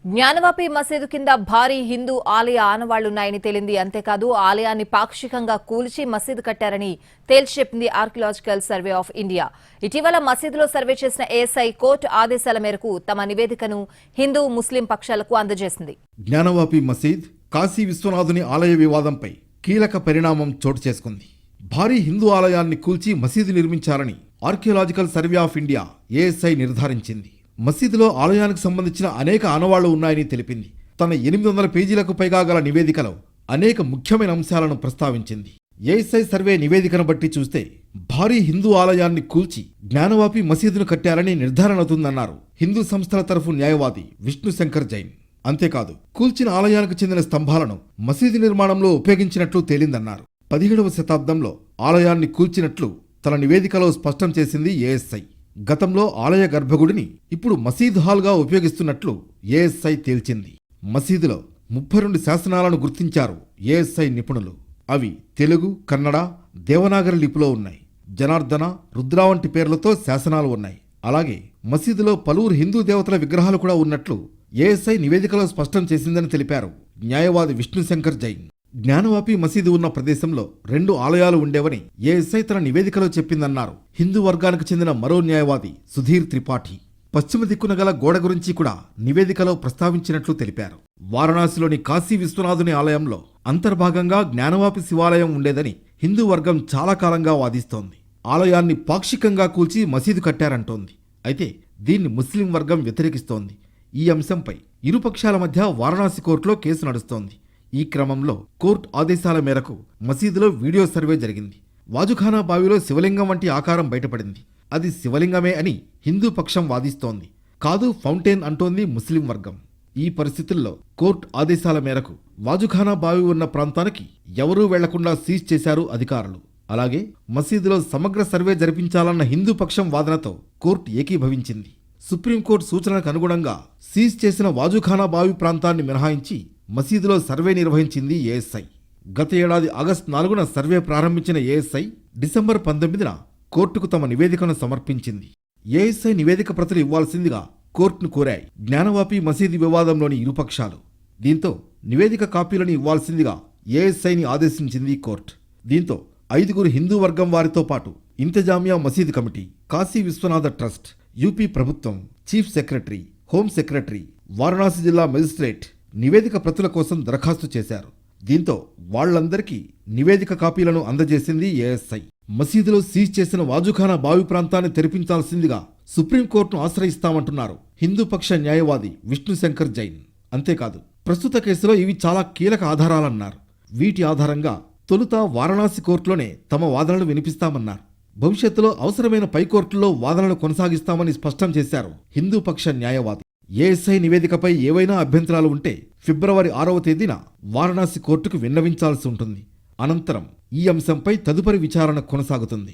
జ్ఞానవాపి మసీదు కింద భారీ హిందూ ఆలయ ఆనవాళ్లున్నాయని తేలింది. అంతేకాదు ఆలయాన్ని పాక్షికంగా కూల్చి మసీదు కట్టారని తేల్చెప్పింది ఆర్కియాలజికల్ సర్వే ఆఫ్ ఇండియా. ఇటీవల మసీదులో సర్వే చేసిన ఏఎస్ఐ కోర్టు ఆదేశాల మేరకు తమ నివేదికను హిందూ ముస్లిం పక్షాలకు అందజేసింది. జ్ఞానవాపి మసీద్, కాశీ విశ్వనాథుని ఆలయ వివాదంపై కీలక పరిణామం చోటు చేసుకుంది. భారీ హిందూ ఆలయాన్ని కూల్చి మసీదు నిర్మించారని archaeological survey of India ASI నిర్ధారించింది. మసీదులో ఆలయానికి సంబంధించిన అనేక ఆనవాళ్లు ఉన్నాయని తెలిపింది. తన 800 పేజీలకు పైగా గల నివేదికలో అనేక ముఖ్యమైన అంశాలను ప్రస్తావించింది. ఏఎస్ఐ సర్వే నివేదికను బట్టి చూస్తే భారీ హిందూ ఆలయాన్ని కూల్చి జ్ఞానవాపి మసీదును కట్టారని నిర్ధారణ అవుతుందన్నారు హిందూ సంస్థల తరఫు న్యాయవాది విష్ణు శంకర్ జైన్. అంతేకాదు కూల్చిన ఆలయానికి చెందిన స్తంభాలను మసీదు నిర్మాణంలో ఉపయోగించినట్లు తేలిందన్నారు. 17వ శతాబ్దంలో ఆలయాన్ని కూల్చినట్లు తన నివేదికలో స్పష్టం చేసింది ఏఎస్ఐ. గతంలో ఆలయ గర్భగుడిని ఇప్పుడు మసీద్ హాల్గా ఉపయోగిస్తున్నట్లు ఏఎస్ఐ తేల్చింది. మసీదులో 32 శాసనాలను గుర్తించారు ఏఎస్ఐ నిపుణులు. అవి తెలుగు, కన్నడ, దేవనాగరి లిపిలో ఉన్నాయి. జనార్దన, రుద్ర వంటి పేర్లతో శాసనాలు ఉన్నాయి. అలాగే మసీదులో పలువురు హిందూ దేవతల విగ్రహాలు కూడా ఉన్నట్లు ఏఎస్ఐ నివేదికలో స్పష్టం చేసిందని తెలిపారు న్యాయవాది విష్ణు శంకర్ జైన్. జ్ఞానవాపి మసీదు ఉన్న ప్రదేశంలో 2 ఆలయాలు ఉండేవని ఏఎస్ఐ తన నివేదికలో చెప్పిందన్నారు హిందూ వర్గానికి చెందిన మరో న్యాయవాది సుధీర్ త్రిపాఠి. పశ్చిమ దిక్కున గల గోడ గురించి కూడా నివేదికలో ప్రస్తావించినట్లు తెలిపారు. వారణాసిలోని కాశీ విశ్వనాథుని ఆలయంలో అంతర్భాగంగా జ్ఞానవాపి శివాలయం ఉండేదని హిందూ వర్గం చాలా కాలంగా వాదిస్తోంది. ఆలయాన్ని పాక్షికంగా కూల్చి మసీదు కట్టారంటోంది. అయితే దీన్ని ముస్లిం వర్గం వ్యతిరేకిస్తోంది. ఈ అంశంపై ఇరుపక్షాల మధ్య వారణాసి కోర్టులో కేసు నడుస్తోంది. ఈ క్రమంలో కోర్టు ఆదేశాల మేరకు మసీదులో వీడియో సర్వే జరిగింది. వాజుఖానా బావిలో శివలింగం వంటి ఆకారం బయటపడింది. అది శివలింగమే అని హిందూ పక్షం వాదిస్తోంది. కాదు, ఫౌంటైన్ అంటోంది ముస్లిం వర్గం. ఈ పరిస్థితుల్లో కోర్టు ఆదేశాల మేరకు వాజుఖానా బావి ఉన్న ప్రాంతానికి ఎవరూ వెళ్లకుండా సీజ్ చేశారు అధికారులు. అలాగే మసీదులో సమగ్ర సర్వే జరిపించాలన్న హిందూ పక్షం వాదనతో కోర్టు ఏకీభవించింది. సుప్రీంకోర్టు సూచనలకు అనుగుణంగా సీజ్ చేసిన వాజుఖానా బావి ప్రాంతాన్ని మినహాయించి మసీదులో సర్వే నిర్వహించింది ఏఎస్ఐ. గత ఏడాది ఆగస్టు 4న సర్వే ప్రారంభించిన ఏఎస్ఐ డిసెంబర్ 19న కోర్టుకు తమ నివేదికను సమర్పించింది. ఏఎస్ఐ నివేదిక ప్రతులు ఇవ్వాల్సిందిగా కోర్టును కోరాయి జ్ఞానవాపి మసీదు వివాదంలోని ఇరుపక్షాలు. దీంతో నివేదిక కాపీలను ఇవ్వాల్సిందిగా ఏఎస్ఐని ఆదేశించింది కోర్టు. దీంతో 5 హిందూ వర్గం వారితో పాటు ఇంతజామియా మసీదు కమిటీ, కాశీ విశ్వనాథ ట్రస్ట్, యూపీ ప్రభుత్వం, chief secretary, home secretary, Varanasi జిల్లా మెజిస్ట్రేట్ నివేదిక ప్రతుల కోసం దరఖాస్తు చేశారు. దీంతో వాళ్లందరికీ నివేదిక కాపీలను అందజేసింది ఏఎస్ఐ. మసీదులో సీజ్ చేసిన వాజుఖానా బావి ప్రాంతాన్ని తెరిపించాల్సిందిగా సుప్రీంకోర్టును ఆశ్రయిస్తామంటున్నారు హిందూ పక్ష న్యాయవాది విష్ణు శంకర్ జైన్. అంతేకాదు ప్రస్తుత కేసులో ఇవి చాలా కీలక ఆధారాలన్నారు. వీటి ఆధారంగా తొలుత వారణాసి కోర్టులోనే తమ వాదనలు వినిపిస్తామన్నారు. భవిష్యత్తులో అవసరమైన పై కోర్టుల్లో వాదనలు కొనసాగిస్తామని స్పష్టం చేశారు హిందూ పక్ష న్యాయవాది. ఏఎస్ఐ నివేదికపై ఏవైనా అభ్యంతరాలు ఉంటే ఫిబ్రవరి 6వ తేదీన వారణాసి కోర్టుకు విన్నవించాల్సి ఉంటుంది. అనంతరం ఈ అంశంపై తదుపరి విచారణ కొనసాగుతుంది.